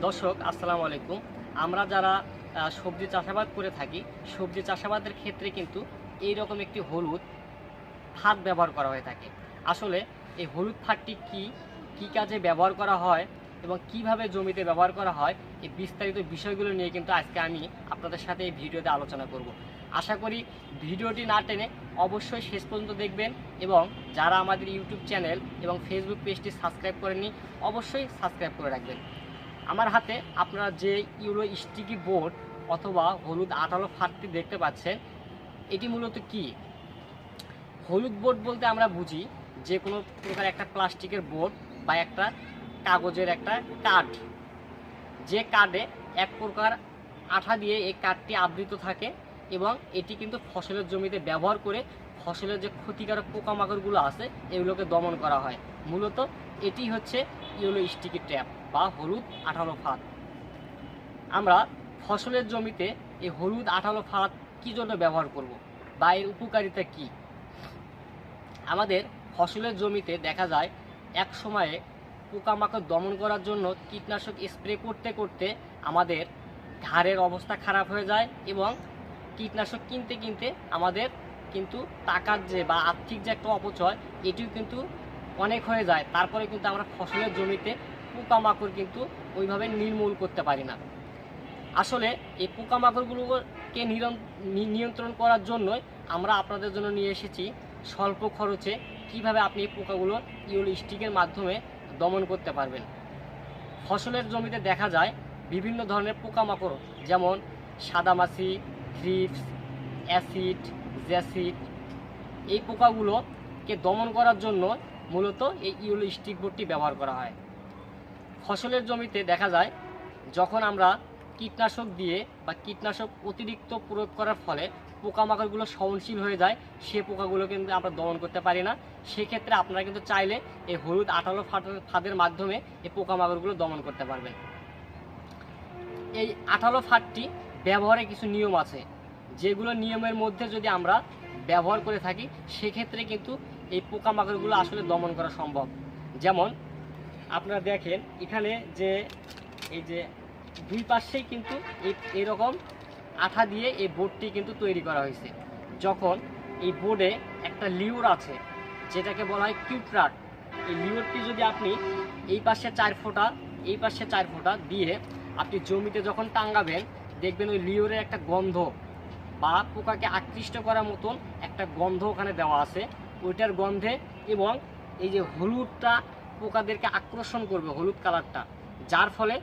দর্শক আসসালামু আলাইকুম। আমরা যারা সবজি চাষাবাদ করে থাকি, সবজি চাষাবাদের ক্ষেত্রে কিন্তু এই রকম একটি হলুদ ফাঁদ ব্যবহার করা হয়ে থাকে। আসলে এই হলুদ ফাঁদটি কি কাজে ব্যবহার করা হয় এবং কিভাবে জমিতে ব্যবহার করা হয়, এই বিস্তারিত বিষয়গুলো নিয়ে কিন্তু আজকে আমি আপনাদের সাথে এই ভিডিওতে আলোচনা করব। আশা করি ভিডিওটি না টেনে অবশ্যই শেষ পর্যন্ত দেখবেন এবং যারা আমাদের ইউটিউব চ্যানেল এবং ফেসবুক পেজটি সাবস্ক্রাইব করেননি অবশ্যই সাবস্ক্রাইব করে রাখবেন। আমার হাতে আপনারা যে ইউলো স্টিকি বোর্ড অথবা হলুদ আঠালো ফাঁদটি দেখতে পাচ্ছেন, এটি মূলত কি? হলুদ বোর্ড বলতে আমরা বুঝি যে কোনো প্রকার একটা প্লাস্টিকের বোর্ড বা একটা কাগজের একটা কার্ড, যে কার্ডে এক প্রকার আঠা দিয়ে এই কার্ডটি আবৃত থাকে এবং এটি কিন্তু ফসলের জমিতে ব্যবহার করে ফসলের যে ক্ষতিকারক পোকামাকড়গুলো আছে এগুলোকে দমন করা হয়। মূলত এটি হচ্ছে ইয়েলো স্টিকি ট্র্যাপ বা হলুদ আঠালো ফাঁদ। আমরা ফসলের জমিতে এই হলুদ আঠালো ফাঁদ কী জন্য ব্যবহার করব বা এর উপকারিতা কি? আমাদের ফসলের জমিতে দেখা যায় এক সময়ে পোকামাকড় দমন করার জন্য কীটনাশক স্প্রে করতে করতে আমাদের ঘাড়ের অবস্থা খারাপ হয়ে যায় এবং কীটনাশক কিনতে কিনতে আমাদের কিন্তু টাকার যে বা আর্থিক যে একটা অপচয় এটিও কিন্তু অনেক হয়ে যায়। তারপরে কিন্তু আমরা ফসলের জমিতে পোকামাকড় কিন্তু ওইভাবে নির্মূল করতে পারি না। আসলে এই পোকামাকড়গুলোকে নিয়ন্ত্রণ করার জন্যই আমরা আপনাদের জন্য নিয়ে এসেছি স্বল্প খরচে কিভাবে আপনি এই পোকাগুলো ইয়েলো স্টিকের মাধ্যমে দমন করতে পারবেন। ফসলের জমিতে দেখা যায় বিভিন্ন ধরনের পোকামাকড়, যেমন সাদামাছি, থ্রিপস, অ্যাসিড, জ্যাসিড। এই পোকাগুলোকে দমন করার জন্য মূলত এই ইয়েলো স্টিক বোর্ডটি ব্যবহার করা হয়। ফসলের জমিতে দেখা যায় যখন আমরা কীটনাশক দিয়ে বা কীটনাশক অতিরিক্ত প্রয়োগ করার ফলে পোকামাকড়গুলো সহনশীল হয়ে যায়, সে পোকাগুলো কিন্তু আমরা দমন করতে পারি না। সেক্ষেত্রে আপনারা কিন্তু চাইলে এই হলুদ আঠালো ফাঁদের মাধ্যমে এই পোকামাকড়গুলো দমন করতে পারবেন। এই আঠালো ফাঁদটি ব্যবহারে কিছু নিয়ম আছে, যেগুলো নিয়মের মধ্যে যদি আমরা ব্যবহার করে থাকি সেক্ষেত্রে কিন্তু এই পোকামাকড়গুলো আসলে দমন করা সম্ভব। যেমন আপনারা দেখেন এখানে যে এই যে দুই পাশেই কিন্তু এইরকম আঠা দিয়ে এই বোর্ডটি কিন্তু তৈরি করা হয়েছে। যখন এই বোর্ডে একটা লিওর আছে যেটাকে বলা হয় কিউট্রাট, এই লিওরটি যদি আপনি এই পাশে 4 ফোঁটা এই পাশে 4 ফোঁটা দিয়ে আপনি জমিতে যখন টাঙ্গাবেন, দেখবেন ওই লিওরের একটা গন্ধ বা পোকাকে আকৃষ্ট করার মতন একটা গন্ধ ওখানে দেওয়া আছে। ওইটার গন্ধে এবং এই যে হলুদটা পোকাদেরকে আকর্ষণ করবে, হলুদ কালারটা, যার ফলে